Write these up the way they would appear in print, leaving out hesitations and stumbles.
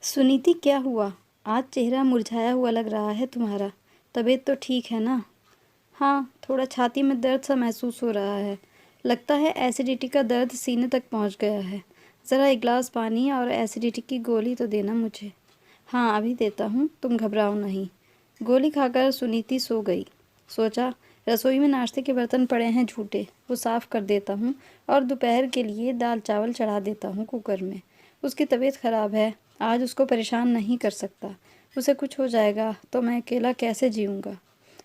सुनीति, क्या हुआ? आज चेहरा मुरझाया हुआ लग रहा है तुम्हारा। तबीयत तो ठीक है ना? हाँ, थोड़ा छाती में दर्द सा महसूस हो रहा है। लगता है एसिडिटी का दर्द सीने तक पहुंच गया है। ज़रा एक गिलास पानी और एसिडिटी की गोली तो देना मुझे। हाँ, अभी देता हूँ, तुम घबराओ नहीं। गोली खाकर सुनीति सो गई। सोचा, रसोई में नाश्ते के बर्तन पड़े हैं झूठे, वो साफ़ कर देता हूँ और दोपहर के लिए दाल चावल चढ़ा देता हूँ कुकर में। उसकी तबीयत ख़राब है, आज उसको परेशान नहीं कर सकता। उसे कुछ हो जाएगा तो मैं अकेला कैसे जीऊँगा?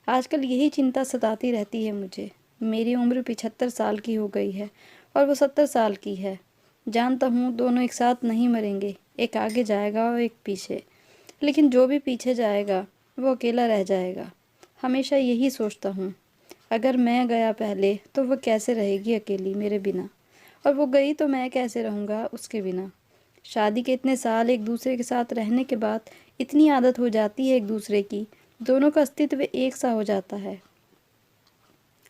आजकल यही चिंता सताती रहती है मुझे। मेरी उम्र 75 साल की हो गई है और वो 70 साल की है। जानता हूँ दोनों एक साथ नहीं मरेंगे, एक आगे जाएगा और एक पीछे। लेकिन जो भी पीछे जाएगा वो अकेला रह जाएगा। हमेशा यही सोचता हूँ, अगर मैं गया पहले तो वो कैसे रहेगी अकेली मेरे बिना, और वो गई तो मैं कैसे रहूँगा उसके बिना। शादी के इतने साल एक दूसरे के साथ रहने के बाद इतनी आदत हो जाती है एक दूसरे की, दोनों का अस्तित्व एक सा हो जाता है,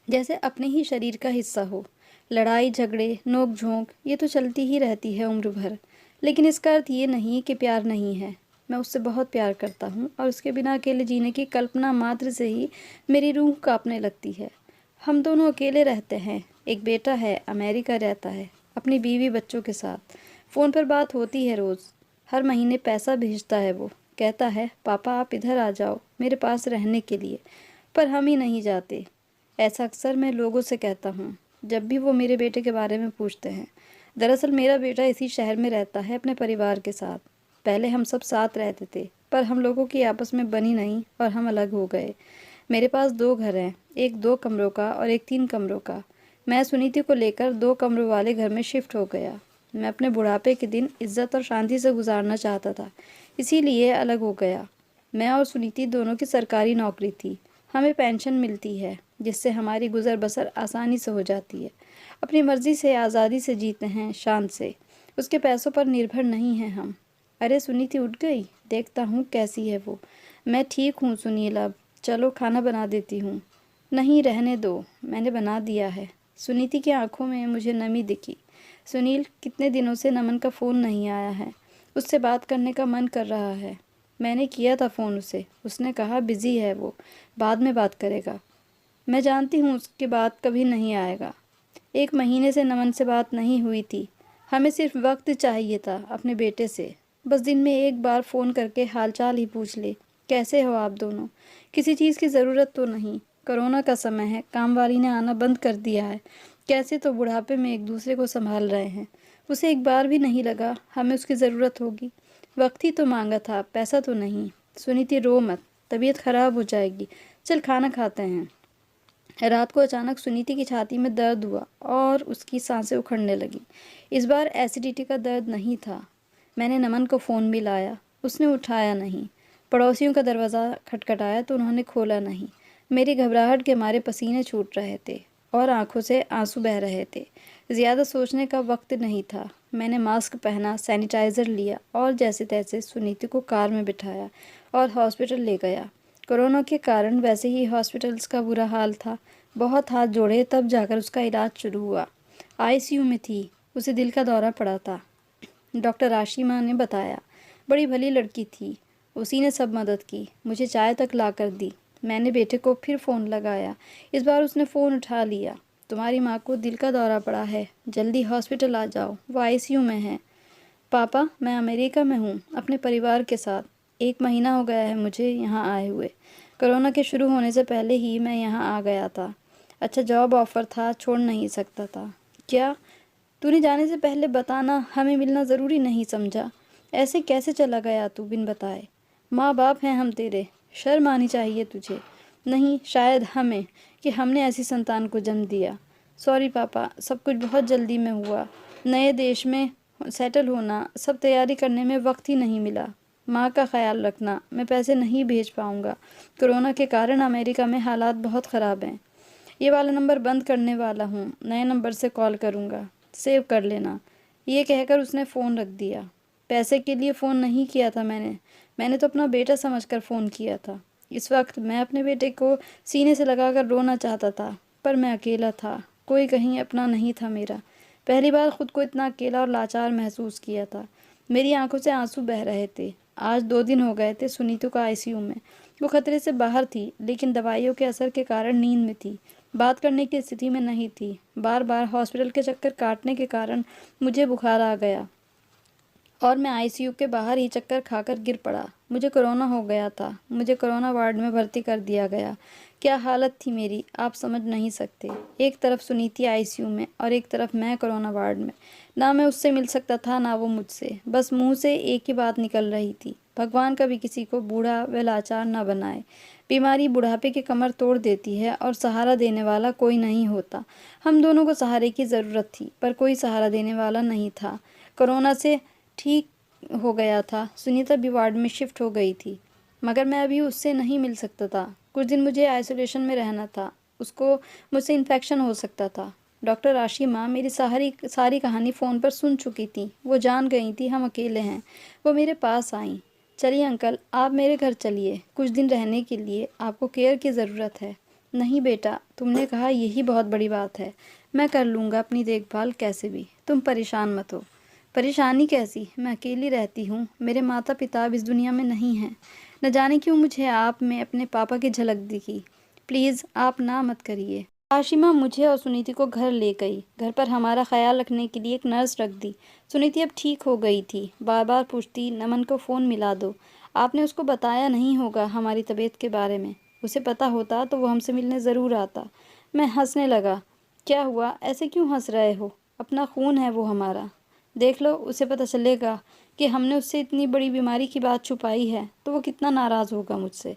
जैसे अपने ही शरीर का हिस्सा हो। लड़ाई झगड़े नोक झोंक ये तो चलती ही रहती है उम्र भर, लेकिन इसका अर्थ ये नहीं कि प्यार नहीं है। मैं उससे बहुत प्यार करता हूँ और उसके बिना अकेले जीने की कल्पना मात्र से ही मेरी रूह कांपने लगती है। हम दोनों अकेले रहते हैं। एक बेटा है, अमेरिका रहता है अपनी बीवी बच्चों के साथ। फ़ोन पर बात होती है रोज़। हर महीने पैसा भेजता है वो। कहता है, पापा आप इधर आ जाओ मेरे पास रहने के लिए। पर हम ही नहीं जाते। ऐसा अक्सर मैं लोगों से कहता हूँ जब भी वो मेरे बेटे के बारे में पूछते हैं। दरअसल मेरा बेटा इसी शहर में रहता है अपने परिवार के साथ। पहले हम सब साथ रहते थे, पर हम लोगों की आपस में बनी नहीं और हम अलग हो गए। मेरे पास दो घर हैं, एक 2 कमरों का और एक 3 कमरों का। मैं सुनीति को लेकर 2 कमरों वाले घर में शिफ्ट हो गया। मैं अपने बुढ़ापे के दिन इज्जत और शांति से गुजारना चाहता था, इसीलिए अलग हो गया। मैं और सुनीति दोनों की सरकारी नौकरी थी। हमें पेंशन मिलती है, जिससे हमारी गुजर बसर आसानी से हो जाती है। अपनी मर्जी से आज़ादी से जीते हैं, शान से। उसके पैसों पर निर्भर नहीं हैं हम। अरे सुनीति उठ गई, देखता हूँ कैसी है वो। मैं ठीक हूँ सुनील, अब चलो खाना बना देती हूँ। नहीं, रहने दो, मैंने बना दिया है। सुनीति की आंखों में मुझे नमी दिखी। सुनील, कितने दिनों से नमन का फ़ोन नहीं आया है। उससे बात करने का मन कर रहा है। मैंने किया था फ़ोन उसे, उसने कहा बिज़ी है वो, बाद में बात करेगा। मैं जानती हूँ उसके बाद कभी नहीं आएगा। 1 महीने से नमन से बात नहीं हुई थी। हमें सिर्फ वक्त चाहिए था अपने बेटे से। बस दिन में एक बार फ़ोन करके हालचाल ही पूछ ले, कैसे हो आप दोनों। किसी चीज़ की ज़रूरत तो नहीं। कोरोना का समय है, काम वाली ने आना बंद कर दिया है। कैसे तो बुढ़ापे में एक दूसरे को संभाल रहे हैं। उसे एक बार भी नहीं लगा हमें उसकी ज़रूरत होगी। वक्त ही तो मांगा था, पैसा तो नहीं। सुनीति रो मत, तबीयत ख़राब हो जाएगी। चल खाना खाते हैं। रात को अचानक सुनीति की छाती में दर्द हुआ और उसकी सांसें उखड़ने लगीं। इस बार एसिडिटी का दर्द नहीं था। मैंने नमन को फ़ोन भी लाया, उसने उठाया नहीं। पड़ोसियों का दरवाज़ा खटखटाया तो उन्होंने खोला नहीं। मेरी घबराहट के मारे पसीने छूट रहे थे और आंखों से आंसू बह रहे थे। ज़्यादा सोचने का वक्त नहीं था। मैंने मास्क पहना, सैनिटाइज़र लिया और जैसे तैसे सुनीति को कार में बिठाया और हॉस्पिटल ले गया। कोरोना के कारण वैसे ही हॉस्पिटल्स का बुरा हाल था। बहुत हाथ जोड़े तब जाकर उसका इलाज शुरू हुआ। आईसीयू में थी, उसे दिल का दौरा पड़ा था। डॉक्टर आशिमा ने बताया। बड़ी भली लड़की थी, उसी ने सब मदद की, मुझे चाय तक ला कर दी। मैंने बेटे को फिर फ़ोन लगाया। इस बार उसने फ़ोन उठा लिया। तुम्हारी माँ को दिल का दौरा पड़ा है, जल्दी हॉस्पिटल आ जाओ, वो आईसीयू में है। पापा, मैं अमेरिका में हूँ अपने परिवार के साथ। 1 महीना हो गया है मुझे यहाँ आए हुए। कोरोना के शुरू होने से पहले ही मैं यहाँ आ गया था। अच्छा जॉब ऑफ़र था, छोड़ नहीं सकता था। क्या? तूने जाने से पहले बताना, हमें मिलना ज़रूरी नहीं समझा? ऐसे कैसे चला गया तू बिन बताए? माँ बाप हैं हम तेरे, शर्म आनी चाहिए तुझे। नहीं, शायद हमें, कि हमने ऐसी संतान को जन्म दिया। सॉरी पापा, सब कुछ बहुत जल्दी में हुआ। नए देश में सेटल होना, सब तैयारी करने में वक्त ही नहीं मिला। माँ का ख्याल रखना, मैं पैसे नहीं भेज पाऊँगा। कोरोना के कारण अमेरिका में हालात बहुत ख़राब हैं। ये वाला नंबर बंद करने वाला हूँ, नए नंबर से कॉल करूँगा, सेव कर लेना। ये कहकर उसने फ़ोन रख दिया। पैसे के लिए फ़ोन नहीं किया था मैंने तो अपना बेटा समझकर फ़ोन किया था। इस वक्त मैं अपने बेटे को सीने से लगाकर रोना चाहता था, पर मैं अकेला था, कोई कहीं अपना नहीं था मेरा। पहली बार खुद को इतना अकेला और लाचार महसूस किया था। मेरी आंखों से आंसू बह रहे थे। आज 2 दिन हो गए थे सुनीतू का आईसीयू में। वो खतरे से बाहर थी, लेकिन दवाइयों के असर के कारण नींद में थी। बात करने की स्थिति में नहीं थी। बार बार हॉस्पिटल के चक्कर काटने के कारण मुझे बुखार आ गया और मैं आईसीयू के बाहर ही चक्कर खाकर गिर पड़ा। मुझे कोरोना हो गया था। मुझे कोरोना वार्ड में भर्ती कर दिया गया। क्या हालत थी मेरी, आप समझ नहीं सकते। एक तरफ सुनीति आईसीयू में और एक तरफ मैं कोरोना वार्ड में। ना मैं उससे मिल सकता था, ना वो मुझसे। बस मुंह से एक ही बात निकल रही थी, भगवान कभी किसी को बूढ़ा व लाचार न बनाए। बीमारी बुढ़ापे की कमर तोड़ देती है और सहारा देने वाला कोई नहीं होता। हम दोनों को सहारे की ज़रूरत थी, पर कोई सहारा देने वाला नहीं था। कोरोना से ठीक हो गया था। सुनीता भी वार्ड में शिफ्ट हो गई थी, मगर मैं अभी उससे नहीं मिल सकता था। कुछ दिन मुझे आइसोलेशन में रहना था। उसको मुझसे इन्फेक्शन हो सकता था। डॉक्टर आशिमा मेरी सारी कहानी फ़ोन पर सुन चुकी थी। वो जान गई थी हम अकेले हैं। वो मेरे पास आईं। चलिए अंकल, आप मेरे घर चलिए, कुछ दिन रहने के लिए। आपको केयर की ज़रूरत है। नहीं बेटा, तुमने कहा यही बहुत बड़ी बात है। मैं कर लूँगा अपनी देखभाल कैसे भी, तुम परेशान मत हो। परेशानी कैसी, मैं अकेली रहती हूँ। मेरे माता पिता अब इस दुनिया में नहीं हैं। न जाने क्यों मुझे आप में अपने पापा की झलक दिखी। प्लीज़ आप ना मत करिए। आशिमा मुझे और सुनीति को घर ले गई। घर पर हमारा ख्याल रखने के लिए एक नर्स रख दी। सुनीति अब ठीक हो गई थी। बार बार पूछती, नमन को फ़ोन मिला दो। आपने उसको बताया नहीं होगा हमारी तबीयत के बारे में। उसे पता होता तो वो हमसे मिलने ज़रूर आता। मैं हंसने लगा। क्या हुआ, ऐसे क्यों हंस रहे हो? अपना खून है वो हमारा। देख लो, उसे पता चलेगा कि हमने उससे इतनी बड़ी बीमारी की बात छुपाई है तो वो कितना नाराज़ होगा मुझसे।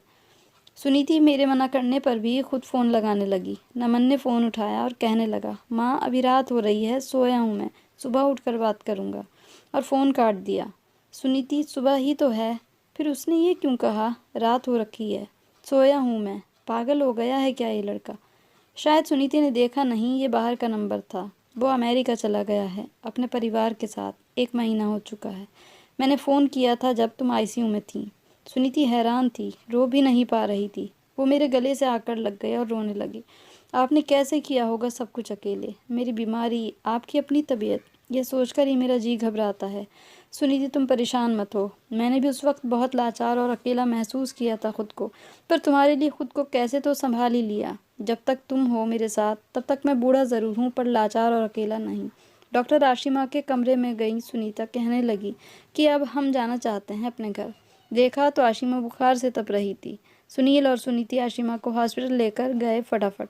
सुनीति मेरे मना करने पर भी खुद फ़ोन लगाने लगी। नमन ने फ़ोन उठाया और कहने लगा, माँ अभी रात हो रही है, सोया हूँ मैं, सुबह उठकर बात करूँगा। और फ़ोन काट दिया। सुनीति, सुबह ही तो है। फिर उसने ये क्यों कहा, रात हो रखी है, सोया हूँ मैं? पागल हो गया है क्या ये लड़का? शायद सुनीति ने देखा नहीं, ये बाहर का नंबर था। वो अमेरिका चला गया है अपने परिवार के साथ। 1 महीना हो चुका है। मैंने फ़ोन किया था जब तुम आईसीयू में थी। सुनीति हैरान थी, रो भी नहीं पा रही थी। वो मेरे गले से आकर लग गए और रोने लगी। आपने कैसे किया होगा सब कुछ अकेले? मेरी बीमारी, आपकी अपनी तबीयत, यह सोचकर ही मेरा जी घबराता है। सुनीति, तुम परेशान मत हो। मैंने भी उस वक्त बहुत लाचार और अकेला महसूस किया था खुद को, पर तुम्हारे लिए खुद को कैसे तो संभाल ही लिया। जब तक तुम हो मेरे साथ, तब तक मैं बूढ़ा ज़रूर हूँ, पर लाचार और अकेला नहीं। डॉक्टर आशिमा के कमरे में गई सुनीता कहने लगी कि अब हम जाना चाहते हैं अपने घर। देखा तो आशिमा बुखार से तप रही थी। सुनील और सुनीति आशिमा को हॉस्पिटल लेकर गए फटाफट।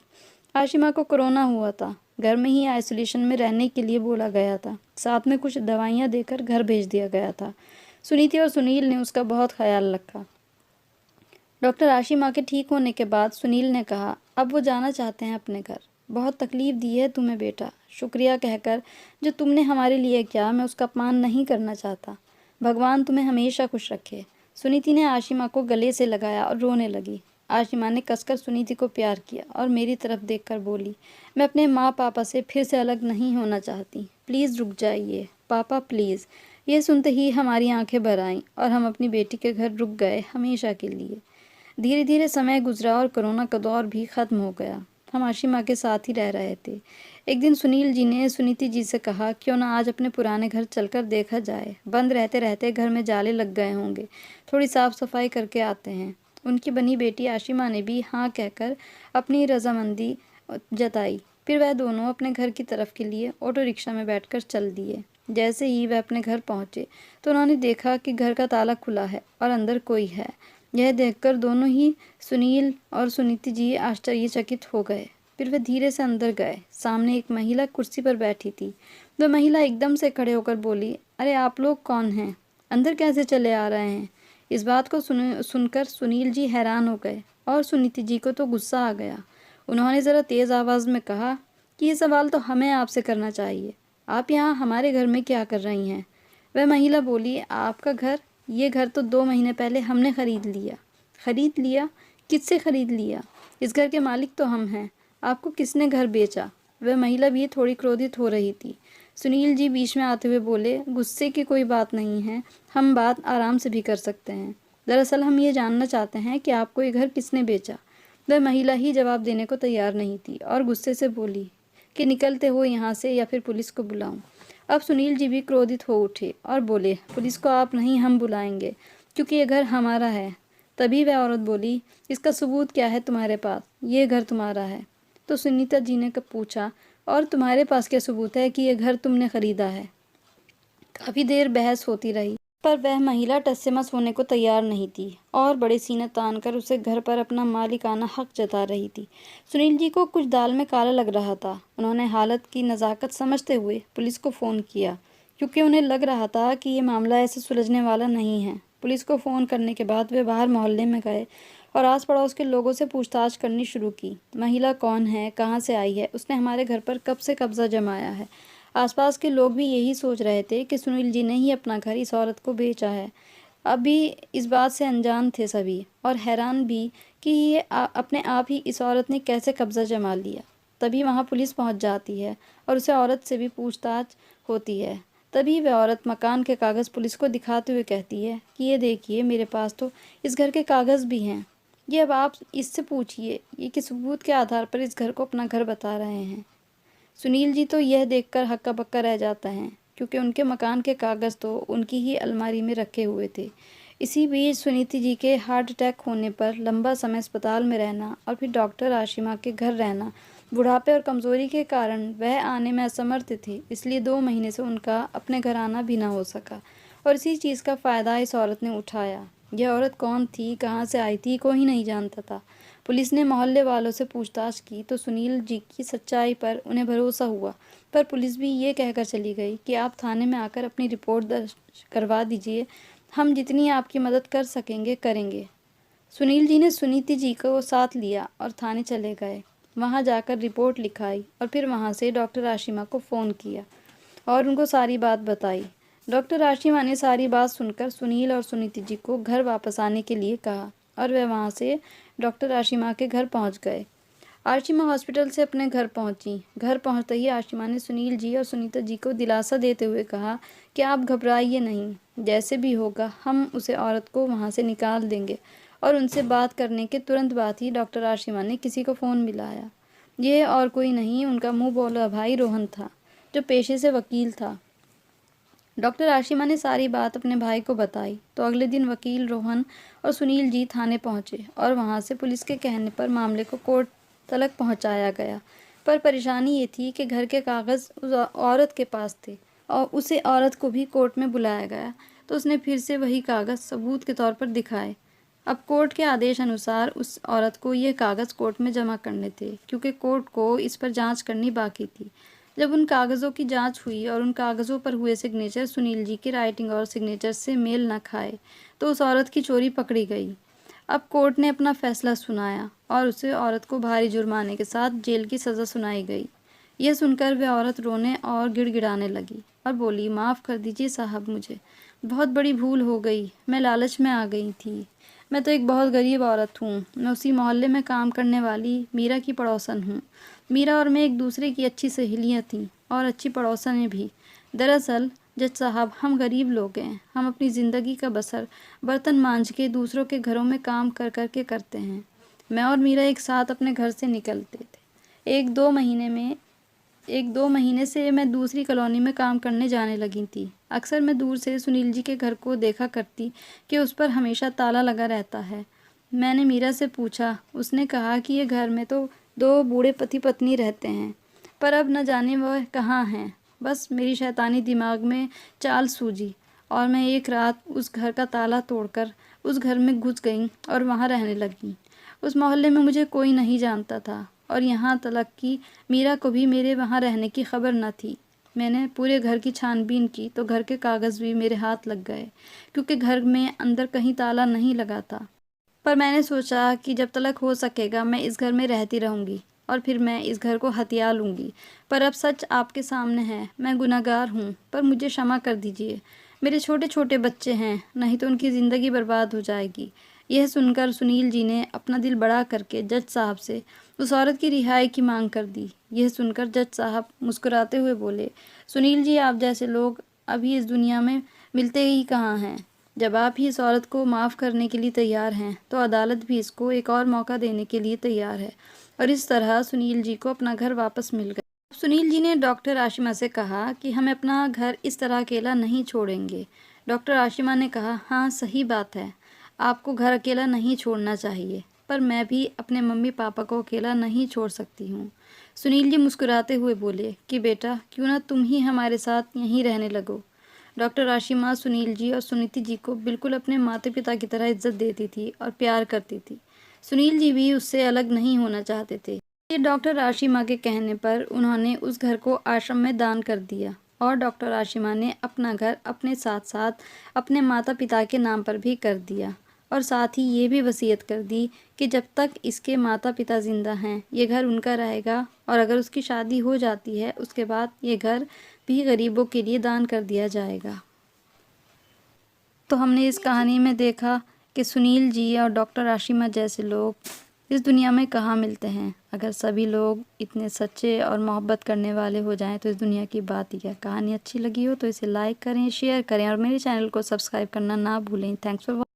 आशिमा को कोरोना हुआ था। घर में ही आइसोलेशन में रहने के लिए बोला गया था। साथ में कुछ दवाइयाँ देकर घर भेज दिया गया था। सुनीति और सुनील ने उसका बहुत ख्याल रखा। डॉक्टर आशिमा के ठीक होने के बाद सुनील ने कहा, अब वो जाना चाहते हैं अपने घर। बहुत तकलीफ़ दी है तुम्हें बेटा, शुक्रिया कहकर जो तुमने हमारे लिए किया, मैं उसका अपमान नहीं करना चाहता। भगवान तुम्हें हमेशा खुश रखे। सुनीति ने आशिमा को गले से लगाया और रोने लगी। आशिमा ने कसकर सुनीति को प्यार किया और मेरी तरफ देखकर बोली, मैं अपने माँ पापा से फिर से अलग नहीं होना चाहती। प्लीज़ रुक जाइए पापा, प्लीज़। ये सुनते ही हमारी आंखें भर आईं और हम अपनी बेटी के घर रुक गए हमेशा के लिए। धीरे धीरे समय गुजरा और कोरोना का दौर भी ख़त्म हो गया। हम आशिमा के साथ ही रह रहे थे। एक दिन सुनील जी ने सुनीति जी से कहा, क्यों ना आज अपने पुराने घर चलकर देखा जाए। बंद रहते रहते घर में जाले लग गए होंगे, थोड़ी साफ़ सफाई करके आते हैं। उनकी बनी बेटी आशिमा ने भी हाँ कहकर अपनी रजामंदी जताई। फिर वह दोनों अपने घर की तरफ के लिए ऑटो रिक्शा में बैठकर चल दिए। जैसे ही वह अपने घर पहुँचे तो उन्होंने देखा कि घर का ताला खुला है और अंदर कोई है। यह देखकर दोनों ही सुनील और सुनीति जी आश्चर्यचकित हो गए। फिर वे धीरे से अंदर गए। सामने एक महिला कुर्सी पर बैठी थी। वह महिला एकदम से खड़े होकर बोली, अरे आप लोग कौन हैं? अंदर कैसे चले आ रहे हैं? इस बात को सुनकर सुनील जी हैरान हो गए और सुनीति जी को तो गुस्सा आ गया। उन्होंने ज़रा तेज़ आवाज़ में कहा कि ये सवाल तो हमें आपसे करना चाहिए। आप यहाँ हमारे घर में क्या कर रही हैं? वह महिला बोली, आपका घर? ये घर तो 2 महीने पहले हमने ख़रीद लिया। ख़रीद लिया? किससे ख़रीद लिया? इस घर के मालिक तो हम हैं। आपको किसने घर बेचा? वह महिला भी थोड़ी क्रोधित हो रही थी। सुनील जी बीच में आते हुए बोले, गुस्से की कोई बात नहीं है, हम बात आराम से भी कर सकते हैं। दरअसल हम ये जानना चाहते हैं कि आपको ये घर किसने बेचा। वह महिला ही जवाब देने को तैयार नहीं थी और गुस्से से बोली कि निकलते हो यहाँ से या फिर पुलिस को बुलाऊं। अब सुनील जी भी क्रोधित हो उठे और बोले, पुलिस को आप नहीं, हम बुलाएंगे, क्योंकि ये घर हमारा है। तभी वह औरत बोली, इसका सबूत क्या है तुम्हारे पास? ये घर तुम्हारा है। तो सुनीता जी ने पूछा, और तुम्हारे पास क्या सबूत है कि ये घर तुमने खरीदा है? काफ़ी देर बहस होती रही, पर वह महिला टस से मस होने को तैयार नहीं थी और बड़े सीने तानकर उसे घर पर अपना मालिकाना हक जता रही थी। सुनील जी को कुछ दाल में काला लग रहा था। उन्होंने हालत की नज़ाकत समझते हुए पुलिस को फ़ोन किया, क्योंकि उन्हें लग रहा था कि ये मामला ऐसे सुलझने वाला नहीं है। पुलिस को फ़ोन करने के बाद वे बाहर मोहल्ले में गए और आस पड़ोस के लोगों से पूछताछ करनी शुरू की। महिला कौन है, कहाँ से आई है, उसने हमारे घर पर कब से कब्जा जमाया है? आसपास के लोग भी यही सोच रहे थे कि सुनील जी ने ही अपना घर इस औरत को बेचा है। अभी इस बात से अनजान थे सभी, और हैरान भी कि ये अपने आप ही इस औरत ने कैसे कब्जा जमा लिया। तभी वहाँ पुलिस पहुँच जाती है और उसे औरत से भी पूछताछ होती है। तभी वह औरत मकान के कागज़ पुलिस को दिखाते हुए कहती है कि ये देखिए, मेरे पास तो इस घर के कागज़ भी हैं। ये अब आप इससे पूछिए ये किस सबूत के आधार पर इस घर को अपना घर बता रहे हैं। सुनील जी तो यह देखकर हक्का बक्का रह जाता है, क्योंकि उनके मकान के कागज़ तो उनकी ही अलमारी में रखे हुए थे। इसी बीच सुनीति जी के हार्ट अटैक होने पर लंबा समय अस्पताल में रहना और फिर डॉक्टर आशिमा के घर रहना, बुढ़ापे और कमज़ोरी के कारण वह आने में असमर्थ थे, इसलिए 2 महीने से उनका अपने घर आना भी ना हो सका। और इसी चीज़ का फ़ायदा इस औरत ने उठाया। यह औरत कौन थी, कहाँ से आई थी, कोई नहीं जानता था। पुलिस ने मोहल्ले वालों से पूछताछ की तो सुनील जी की सच्चाई पर उन्हें भरोसा हुआ, पर पुलिस भी ये कहकर चली गई कि आप थाने में आकर अपनी रिपोर्ट दर्ज करवा दीजिए, हम जितनी आपकी मदद कर सकेंगे करेंगे। सुनील जी ने सुनीति जी को साथ लिया और थाने चले गए। वहाँ जाकर रिपोर्ट लिखाई और फिर वहाँ से डॉक्टर आशिमा को फ़ोन किया और उनको सारी बात बताई। डॉक्टर आशिमा ने सारी बात सुनकर सुनील और सुनीति जी को घर वापस आने के लिए कहा और वे वहाँ से डॉक्टर आशिमा के घर पहुँच गए। आशिमा हॉस्पिटल से अपने घर पहुंची। घर पहुंचते ही आशिमा ने सुनील जी और सुनीता जी को दिलासा देते हुए कहा कि आप घबराइए नहीं, जैसे भी होगा हम उसे औरत को वहां से निकाल देंगे। और उनसे बात करने के तुरंत बाद ही डॉक्टर आशिमा ने किसी को फ़ोन मिलाया। यह और कोई नहीं, उनका मुँह बोला भाई रोहन था, जो पेशे से वकील था। डॉक्टर आशिमा ने सारी बात अपने भाई को बताई तो अगले दिन वकील रोहन और सुनील जी थाने पहुंचे और वहां से पुलिस के कहने पर मामले को कोर्ट तलक पहुंचाया गया। पर परेशानी ये थी कि घर के कागज़ उस औरत के पास थे और उसे औरत को भी कोर्ट में बुलाया गया तो उसने फिर से वही कागज़ सबूत के तौर पर दिखाए। अब कोर्ट के आदेश अनुसार उस औरत को ये कागज़ कोर्ट में जमा करने थे, क्योंकि कोर्ट को इस पर जांच करनी बाकी थी। जब उन कागज़ों की जांच हुई और उन कागज़ों पर हुए सिग्नेचर सुनील जी की राइटिंग और सिग्नेचर से मेल न खाए तो उस औरत की चोरी पकड़ी गई। अब कोर्ट ने अपना फैसला सुनाया और उसे औरत को भारी जुर्माने के साथ जेल की सज़ा सुनाई गई। यह सुनकर वह औरत रोने और गिड़गिड़ाने लगी और बोली, माफ़ कर दीजिए साहब, मुझे बहुत बड़ी भूल हो गई, मैं लालच में आ गई थी। मैं तो एक बहुत गरीब औरत हूँ। मैं उसी मोहल्ले में काम करने वाली मीरा की पड़ोसन हूँ। मीरा और मैं एक दूसरे की अच्छी सहेलियाँ थीं और अच्छी पड़ोसनें भी। दरअसल जज साहब, हम गरीब लोग हैं। हम अपनी ज़िंदगी का बसर बर्तन मांज के दूसरों के घरों में काम कर कर के करते हैं। मैं और मीरा एक साथ अपने घर से निकलते थे। एक दो महीने से मैं दूसरी कॉलोनी में काम करने जाने लगी थी। अक्सर मैं दूर से सुनील जी के घर को देखा करती कि उस पर हमेशा ताला लगा रहता है। मैंने मीरा से पूछा, उसने कहा कि ये घर में तो 2 बूढ़े पति पत्नी रहते हैं, पर अब न जाने वह कहाँ हैं। बस मेरी शैतानी दिमाग में चाल सूझी और मैं एक रात उस घर का ताला तोड़कर उस घर में घुस गई और वहाँ रहने लगी। उस मोहल्ले में मुझे कोई नहीं जानता था और यहाँ तक कि मीरा को भी मेरे वहाँ रहने की खबर न थी। मैंने पूरे घर की छानबीन की तो घर के कागज़ भी मेरे हाथ लग गए, क्योंकि घर में अंदर कहीं ताला नहीं लगा था। पर मैंने सोचा कि जब तक हो सकेगा मैं इस घर में रहती रहूँगी और फिर मैं इस घर को हथिया लूँगी। पर अब सच आपके सामने है, मैं गुनहगार हूँ, पर मुझे क्षमा कर दीजिए। मेरे छोटे छोटे बच्चे हैं, नहीं तो उनकी ज़िंदगी बर्बाद हो जाएगी। यह सुनकर सुनील जी ने अपना दिल बड़ा करके जज साहब से उस औरत की रिहाई की मांग कर दी। यह सुनकर जज साहब मुस्कुराते हुए बोले, सुनील जी, आप जैसे लोग अभी इस दुनिया में मिलते ही कहाँ हैं। जब आप ही इस औरत को माफ़ करने के लिए तैयार हैं तो अदालत भी इसको एक और मौका देने के लिए तैयार है। और इस तरह सुनील जी को अपना घर वापस मिल गया। सुनील जी ने डॉक्टर आशिमा से कहा कि हम अपना घर इस तरह अकेला नहीं छोड़ेंगे। डॉक्टर आशिमा ने कहा, हाँ सही बात है, आपको घर अकेला नहीं छोड़ना चाहिए, पर मैं भी अपने मम्मी पापा को अकेला नहीं छोड़ सकती हूँ। सुनील जी मुस्कुराते हुए बोले कि बेटा क्यों ना तुम ही हमारे साथ यहीं रहने लगो। डॉक्टर आशिमा सुनील जी और सुनीति जी को बिल्कुल अपने माता पिता की तरह इज्जत देती थी और प्यार करती थी। सुनील जी भी उससे अलग नहीं होना चाहते थे। ये डॉक्टर आशिमा के कहने पर उन्होंने उस घर को आश्रम में दान कर दिया और डॉक्टर आशिमा ने अपना घर अपने साथ साथ अपने माता पिता के नाम पर भी कर दिया और साथ ही ये भी वसीयत कर दी कि जब तक इसके माता पिता ज़िंदा हैं ये घर उनका रहेगा और अगर उसकी शादी हो जाती है उसके बाद ये घर भी गरीबों के लिए दान कर दिया जाएगा। तो हमने इस कहानी में देखा कि सुनील जी और डॉक्टर आशिमा जैसे लोग इस दुनिया में कहाँ मिलते हैं। अगर सभी लोग इतने सच्चे और मोहब्बत करने वाले हो जाएं तो इस दुनिया की बात ही क्या। कहानी अच्छी लगी हो तो इसे लाइक करें, शेयर करें और मेरे चैनल को सब्सक्राइब करना ना भूलें। Thanks for